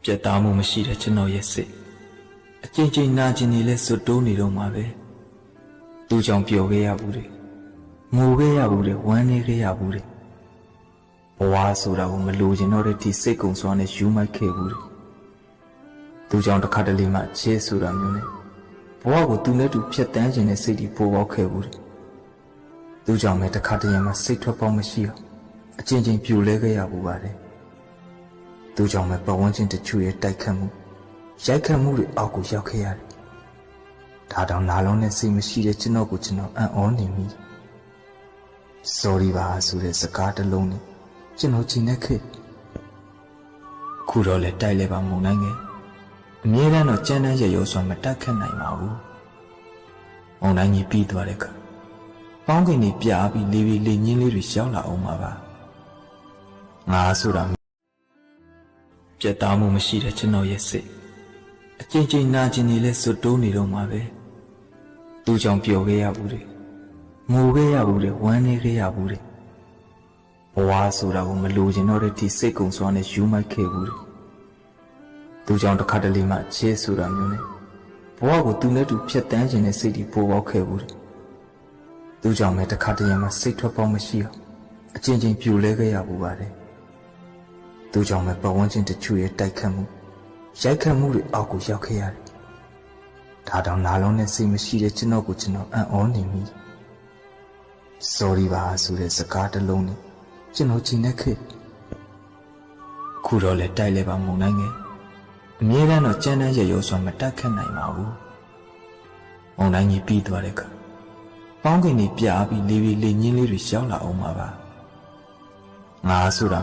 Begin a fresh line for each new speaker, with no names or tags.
ပြတ်သားမှုမရှိတဲ့ကျွန်တော်ရဲ့စိတ်အကျဉ်းချင်းနာကျင်နေလဲစွတ်တိုးနေတော့မှာပဲသူကြောင့်ပျော်ခဲ့ရဘူးတယ်ငိုခဲ့ရဘူးတယ်ဝမ်းနည်းခဲ့ရဘူးတယ်ဘဝဆိုတာကိုမလိုချင်တော့တဲ့ဒီစိတ်ကုံစွာနဲ့ယူမိုက်ခဲ့ဘူးတယ်သူကြောင့်တစ်ခါတလေမှချဲဆိုတာမျိုးနဲ့ဘဝကိုသူနဲ့တူဖြတ်တန်းခြင်းနဲ့စိတ်ကြီးပေါ်ပေါက်ခဲ့ဘူးတယ်သူကြောင့်ပဲတစ်ခါတရံမှစိတ်ထွက်ပေါက်မရှိအောင်အကျဉ်းချင်းပြိုလဲခဲ့ရဘူးပါတယ်သူကြောင့်ပဲပတ်ဝန်းကျင်တချို့ရဲ့တိုက်ခတ်မှုရိုက်ခတ်မှုတွေအောက်ကိုရောက်ခဲ့ရတယ်ဒါတောင်နာလုံးနဲ့စိတ်မရှိတဲ့ကျွန်တော်ကိုကျွန်တော်အံ့ဩနေမိ sorry ပါဆိုတဲ့စကားတစ်လုံးနဲ့ကျွန်တော်ချိန်နေခဲ့ခုတော့လဲတိုက်လဲပါမုံနိုင်ငယ်အမြဲတမ်းတော့ကြမ်းတမ်းရရောစွာမတက်ခတ်နိုင်ပါဘူးမုံနိုင်ကြီးပြီးသွားတဲ့အခါပေါင်းကင်ကြီးပြားပြီးလေးလေးလေးညင်းလေးတွေရောက်လာအောင်ပါငါဆိုတာပြတ်သားမှုမရှိတဲ့ကျွန်တော်ရဲ့စိတ်အကျဉ်းချင်းနာကျင်နေလဲစွတ်တိုးနေတော့မှာပဲသူကြောင့်ပျော်ခဲ့ရဘူးတယ်ငိုခဲ့ရဘူးတယ်ဝမ်းနည်းခဲ့ရဘူးတယ်ဘဝဆိုတာကိုမလိုချင်တော့တဲ့ဒီစိတ်ကုံစွာနဲ့ယူမိုက်ခဲ့ဘူးတယ်သူကြောင့်တစ်ခါတလေမှချဲဆိုတာမျိုးနဲ့ဘဝကိုသူနဲ့တူဖြတ်တန်းခြင်းနဲ့စိတ်ကြီးပေါ်ပေါက်ခဲ့ဘူးတယ်သူကြောင့်ပဲတစ်ခါတရံမှစိတ်ထွက်ပေါက်မရှိအောင်အကျဉ်းချင်းပြိုလဲခဲ့ရဘူးပါတယ်သူကြောင့်ပဲပတ်ဝန်းကျင်တချို့ရဲ့တိုက်ခတ်မှုရိုက်ခတ်မှုတွေအောက်ကိုရောက်ခဲ့ရတယ်ဒါတောင်နာလုံးနဲ့စိတ်မရှိတဲ့ကျွန်တော်ကိုကျွန်တော်အံ့ဩနေမိ sorry ပါဆိုတဲ့စကားတစ်လုံးနဲ့ကျွန်တော်ချိန်နေခဲ့ခုတော့လဲတိုက်လဲပါမုံနိုင်ငယ်အမြဲတမ်းတော့ကြမ်းတမ်းရရောစွာမတက်ခတ်နိုင်ပါဘူးမုံနိုင်ကြီးပြီးသွားတဲ့အခါပေါင်းကင်ကြီးပြားပြီးလေးလေးလေးညင်းလေးတွေရောက်လာအောင်ပါငါဆိုတာ